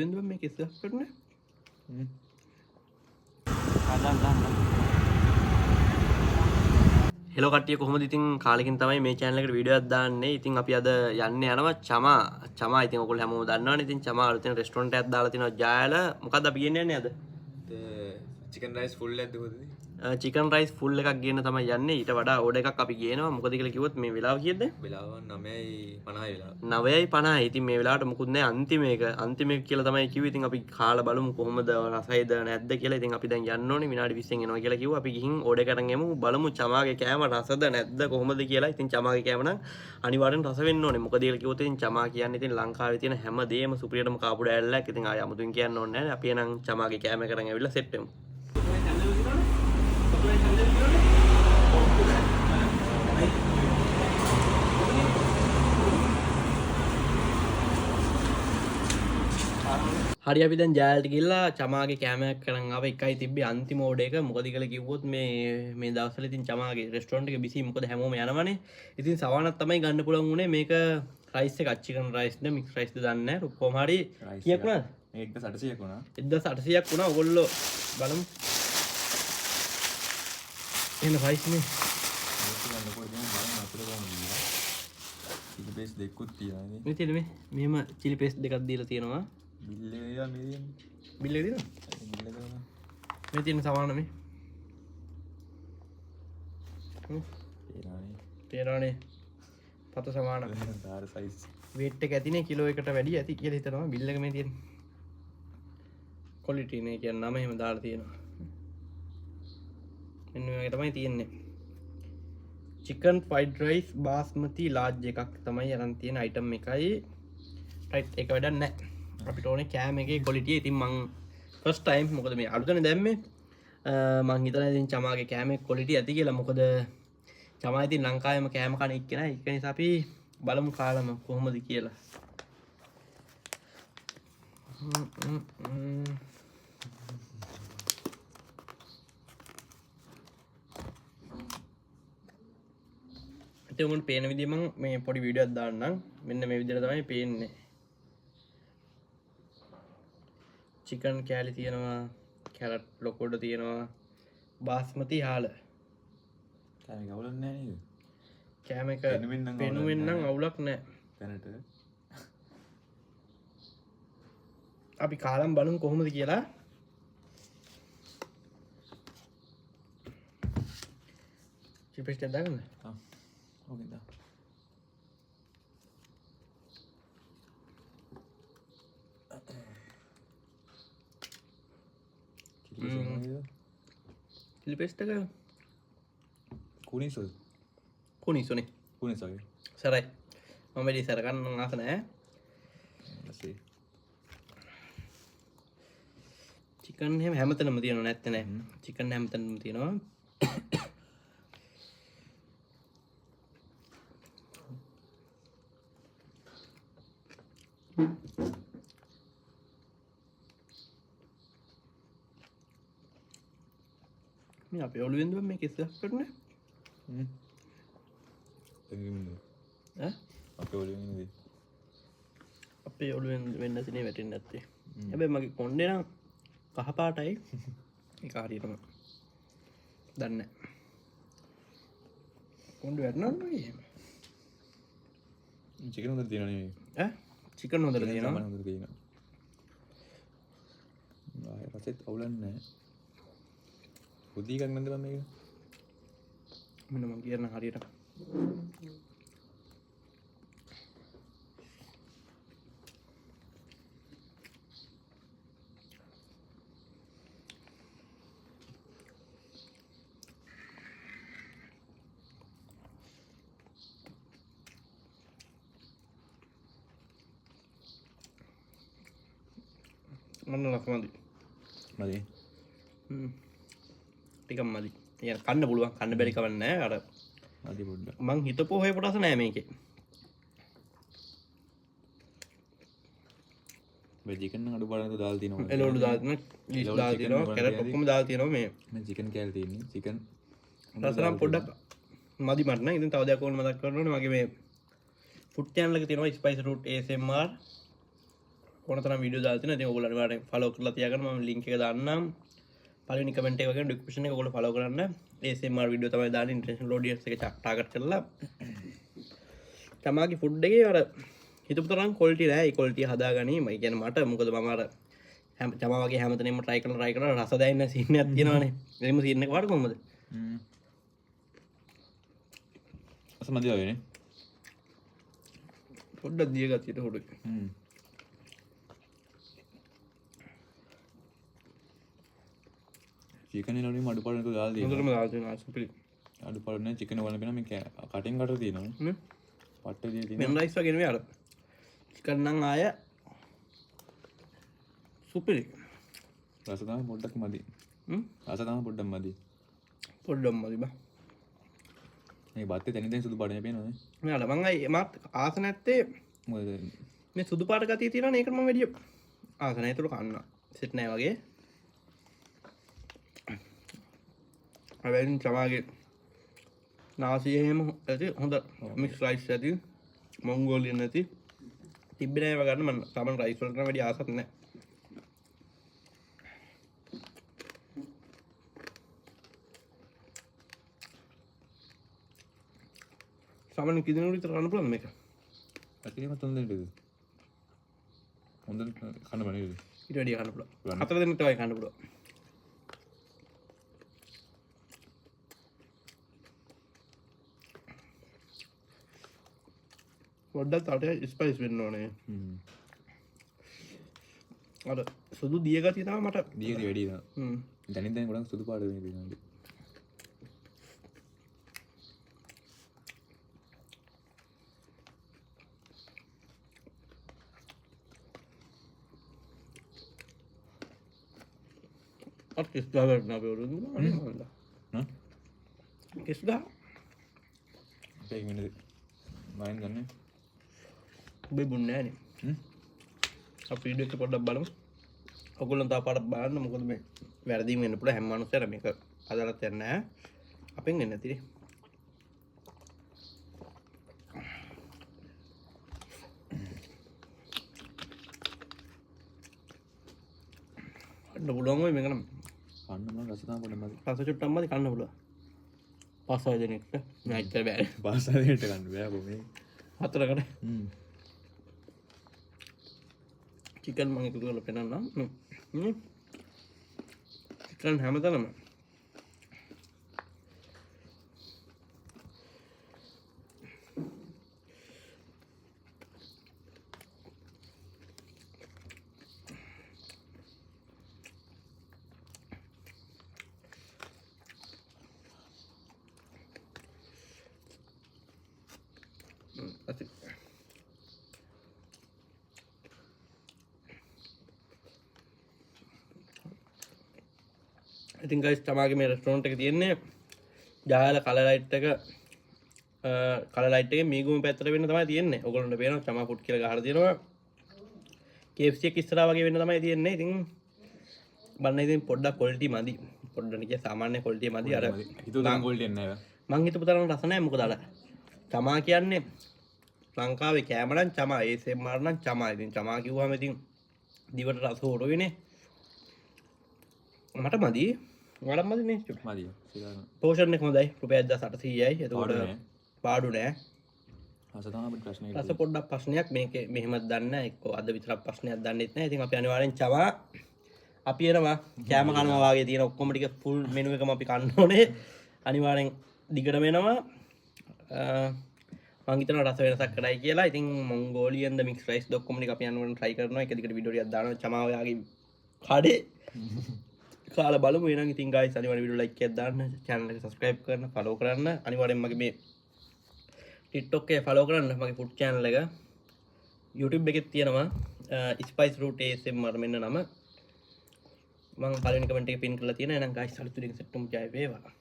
Window make it separate. Hello කට්ටිය කොහොමද ඉතින් කාලෙකින් තමයි මේ channel එකට වීඩියෝ එකක් දාන්නේ. ඉතින් අපි අද යන්නේ යනවා චමා ඉතින් ඔයගොල්ලෝ හැමෝම දන්නවනේ. ඉතින් චමා අලුතෙන් රෙස්ටොරන්ට් එකක් දාලා තිනවා ජායල. මොකද්ද අපි කියන්නේ යන්නේ අද? චිකන් රයිස් ෆුල් එකක්ද කොහොමද? චිකන් රයිස් ෆුල් එකක් ගේන්න තමයි යන්නේ. ඊට වඩා ඕඩර් එකක් අපි ගේනවා. මොකද කියලා කිව්වොත් මේ වෙලාව කීයද? වෙලාව 9:50 වෙලාව. 9:50. ඉතින් මේ වෙලාවට මොකුත් නැහැ අන්තිම එක කියලා තමයි කිව්වේ. ඉතින් අපි කාලා බලමු කොහොමද රසයිද නැද්ද කියලා. ඉතින් අපි දැන් යන්න ඕනේ විනාඩි 20න් එනවා කියලා කිව්වා. අපි ගිහින් ඕඩර් එකකට යමු. බලමු චමාගේ කෑම රසද නැද්ද කොහොමද කියලා. ඉතින් චමාගේ කෑම නම් අනිවාර්යෙන් රස වෙන්න ඕනේ. මොකද කියලා කිව්වොත් ඉතින් චමා කියන්නේ ඉතින් ලංකාවේ තියෙන හැම දෙයක්ම සුපිරියටම කාපු ඩෑල්ලක්. ඉතින් ආය අමුතුන් කියන්න ඕනේ නැහැ. අපි එනම් චමාගේ කෑම කරන් ඇවිල්ලා සෙට් වෙමු. හරි අපි දැන් ජයල්ට ගිහලා චමාගේ කෑමයක් කරන් ආව එකයි තිබ්බේ අන්තිම ඕඩර් එක. මොකද කියලා කිව්වොත් මේ දවස්වල ඉතින් චමාගේ රෙස්ටොරන්ට් එක බිසි. මොකද හැමෝම යනවනේ. ඉතින් සවනක් තමයි ගන්න පුළුවන් උනේ මේක රයිස් එක චිකන් රයිස්ද මික්ස් රයිස්ද දන්නේ නැහැ. කොහොම හරි කීයක් වුණාද? මේක 1800ක් වුණා. 1800ක් වුණා. ඔයගොල්ලෝ බලමු. එන්න රයිස් නේ. චිලි පේස්ට් දෙකකුත් තියෙනවා නේ. මේ තියෙන මෙහෙම චිලි පේස්ට් දෙකක් දීලා තියෙනවා. බිල් එක මේවා මේ දෙන්නේ. බිල් එක දෙනවා. බිල් එක ගන්න. මේ තියෙන සමාන මේ. තේරෙනවනේ. පත සමාන. දාර සයිස්. weight එක ඇතිනේ කිලෝ එකට වැඩි ඇති කියලා හිතනවා. බිල් එක මේ තියෙන. quality නේ කියන නම එහෙම දාලා තියෙනවා. මෙන්න මේක තමයි තියෙන්නේ. chicken fried rice basmati large එකක් තමයි අරන් තියෙන item එකයි. right ඒක වැඩක් නැහැ. අපිට ඕනේ කෑම එකේ quality. ඉතින් මං first time මොකද මේ අලුතනේ දැම්මේ. මං හිතලා ඉතින් චමාගේ කෑමේ quality ඇති කියලා. මොකද චමා ඉතින් ලංකාවේම කෑම කන එක්කෙනා. ඒක නිසා අපි බලමු කාලම කොහොමද කියලා. උන්ට පේන විදිහ මම මේ පොඩි වීඩියෝ එකක් දාන්නම්. මෙන්න මේ විදිහට තමයි පේන්නේ. චිකන් කෑලි තියෙනවා, කැරට් ලොකෝඩ තියෙනවා, බාස්මති හාල. කෑම එක අවුලක් නැහැ නේද? කෑම එක පෙනුවෙන් නම් අවුලක් නැහැ. දැනට අපි කාලම් බලමු කොහොමද කියලා. චිලි පේස්ට් එක දාගන්න. ඕකේ දා. චිලි පේස්ට් එක කුනිසොල්. කුනිසොනේ. කුනිස වගේ. සරයි. මම වැඩි සර ගන්න ආස නැහැ. ඊපස්සේ චිකන් හැමතැනම තියෙනව නැත්තේ නෑ. චිකන් හැමතැනම තියෙනවා. මේ අපේ ඔළුවෙන් දුව මේක ඉස්සරහ කරන්නේ. ඈ අපේ ඔළුවෙන් ඉන්නේ. අපේ ඔළුවෙන් වෙන්න සිනේ වැටෙන්නේ නැත්තේ. හැබැයි මගේ කොණ්ඩේ නම් කහ පාටයි. ඒක හරියටම දන්නේ නැහැ. කොණ්ඩේ වැටෙනවද එහෙම? චිකන් හොඳට තියෙනවා නේ. ඈ චිකන් හොඳට තියෙනවා. හොඳට තියෙනවා. ආයෙ රසෙත් අවුලක් නැහැ. පුදී එකක් නැද්ද බං මේක? මෙන්න මම කියන හරියට. මන්න ලක්මදි. මදි. ටිකක් මදි. يعني කන්න පුළුවන්. කන්න බැරි කවන්නේ නැහැ. අර මදි පොඩ්ඩක්. මං හිතපු ඔය කොටස නෑ මේකේ. මේ චිකන් නම් අඩු පාඩම් දාලා තියෙනවා. එළවලු දාලා තියෙනවා. ලීස් දාලා තියෙනවා. කැරට් ඔක්කොම දාලා තියෙනවා මේ. මේ චිකන් කෑල්ල තියෙන්නේ. චිකන් රසනම් පොඩ්ඩක් මදි මට නම්. ඉතින් තව දෙයක් ඕන මතක් කරන්න ඕනේ. මගේ මේ ෆුඩ් channel එක තියෙනවා Spice Root ASMR. ඕන තරම් වීඩියෝ දාලා තියෙනවා. ඉතින් ඔයගොල්ලෝ අනිවාර්යෙන් ෆලෝ කරලා තියාගන්න. මම link එක දාන්නම්. පළවෙනි කමෙන්ට් එක වගේ ඩිස්ක්‍රිප්ෂන් එකේ ඔයගොල්ලෝ ෆලෝ කරන්න. ASMR වීඩියෝ තමයි දාන්නේ ඉන්ටර්නැෂනල් ඔඩියන්ස් එක ටාගට් කරලා. තමාගේ ෆුඩ් එකේ අර හිතපු තරම් ක්වොලිටි නෑ. ඒ ක්වොලිටි හදාගනීම. ඒ කියන්නේ මට මොකද මම අර තමා වගේ හැමතැනම try කරලා රස දැනෙන සීන් එකක් තියෙනවානේ. එහෙම සීන් එක වාට කොහමද? අසමදි වගේනේ. පොඩ්ඩක් දිය ගතියට හොඩු. චිකන් එක වලින් අඩුපාඩු එක දාලා තියෙනවා. හොඳටම දාලා තියෙනවා සුපිරි. අඩුපාඩු නැහැ චිකන් වල වෙන මේ කටින් කට තියෙනවා. නේ? පට්ට දිය තියෙනවා. මෙන් රයිස් වගේ නෙවෙයි අර. චිකන් නම් ආය සුපිරි. රස තමයි පොඩ්ඩක් මදි. රස තමයි පොඩ්ඩක් මදි. පොඩ්ඩක් මදි බා. මේ බත්තේ තනියෙන් සුදු පාටනේ පේනවනේ. මෙයාලා මං අයි මාත් ආස නැත්තේ මොකද මේ සුදු පාට ගතිය තියෙනවනේ ඒකට මම වැඩි ආස නැහැ ඒතර කන්න සෙට් නැහැ වගේ. අවැඩින් සමාගේ නාසිය එහෙම ඇති හොඳ මික්ස් රයිස් ඇති මොන්ගෝලියන් නැති තිබ්බේ නැහැ ගන්න මම සමන් රයිස් වලට වැඩි ආසත් නැහැ. සමන් කිදිනුට විතර කන්න පුළුවන් මේක. ඇතිම තුන් දෙනෙක්ද? හොඳට කන්න බෑ නේද? ඊට වැඩි කන්න පුළුවන්. හතර දෙනෙක්ට වගේ කන්න පුළුවන්. පොඩ්ඩක් තවට ස්පයිස් වෙන්න ඕනේ. අර සුදු දිය ගතිය තමයි මට දිය ගතිය වැඩි නේද? දැනින් ගොඩක් සුදු පාට වෙන්නේ තියෙනවා. අර කිස් ගාවට නෑ වරුන් නේද? කිස් ගා. ඒක මිනිත් මයින් ගන්නේ. ඔබේ බුන්නේ නෑනේ. අපි වීඩියෝ එක පොඩ්ඩක් බලමු. ඔයගොල්ලන් තා පාඩක් බලන්න මොකද මේ වැරදීම් වෙන්න පුළුවන් හැම මිනිස්සුන්ට මේක අදාළත් යන්නේ නැහැ. අපෙන් එන්නේ නැතිනේ. කන්න පුළුවන් වෙයි මේක නම්. කන්න මම රස තමයි පොඩ්ඩක් මදි. රස චුට්ටක් මදි කන්න පුළුවන්. 5-6 දෙනෙක්ට නෑ ඉතින් බෑ. පාසලේට ගන්න බෑ කොහේ. 4කට. චිකන් මම එකතු කරලා පෙන්නන්නම්. චිකන් හැමතැනම ඉතින් ගයිස් තමාගේ මේ රෙස්ටෝරන්ට් එක තියෙන්නේ ජාල කලර් ලයිට් එක කලර් ලයිට් එකේ මීගුම පැත්තට වෙන්න තමයි තියෙන්නේ. ඔයගොල්ලන්ට පේනවා චමා ෆුඩ් කියලා ගහලා තියෙනවා. KFC එක ඉස්සරහා වගේ වෙන්න තමයි තියෙන්නේ. ඉතින් බලන්න ඉතින් පොඩ්ඩක් ක්වොලිටි මදි. පොඩ්ඩක් නිකන් සාමාන්‍ය ක්වොලිටි මදි. අර හිතුව තරම් ක්වොලිටි නැහැ. මං හිතපු තරම් රස නැහැ. මොකද අර චමා කියන්නේ ලංකාවේ කෑම නම් චමා ASMR නම් චමා. ඉතින් චමා කිව්වම ඉතින් දිවට රස හොරවෙන්නේ. මට මදි. ඔයාලට මදි නේ? මදි. පෝෂන් එක හොඳයි. රුපියල් 1800යි. එතකොට පාඩු නෑ. රස තමයි ප්‍රශ්නේ. රස පොඩ්ඩක් ප්‍රශ්නයක් මේකේ මෙහෙමත් දන්නේ නැහැ. එක්ක අද විතරක් ප්‍රශ්නයක් දන්නෙත් නැහැ. ඉතින් අපි අනිවාර්යෙන් චමා අපි එනවා කෑම කනවා වාගේ තියෙන ඔක්කොම ටික ෆුල් මෙනු එකම අපි කන්න ඕනේ. අනිවාර්යෙන් දිගටම එනවා. මං හිතනවා රස වෙනසක් කරයි කියලා. ඉතින් මොන්ගෝලියන් ද මික්ස් රයිස් ඔක්කොම ටික අපි අනිවාර්යෙන් try කරනවා. එක දිගට වීඩියෝ ටිකක් දානවා චමා ඔයාගේ කඩේ. කාලා බලමු. එහෙනම් ඉතින් guys අනිවාර්යෙන් වීඩියෝ like එකක් දාන්න, channel එක subscribe කරන්න, follow කරන්න. අනිවාර්යෙන් මගේ මේ TikTok එකේ follow කරන්න. මගේ food channel එක YouTube එකෙත් තියෙනවා. Spice Root ASMR මෙන්න නම. මම පළවෙනි කමෙන්ට් එකේ pin කරලා තියෙනවා. එහෙනම් guys අලුත් වීඩියෝ එකකට ජය වේවා.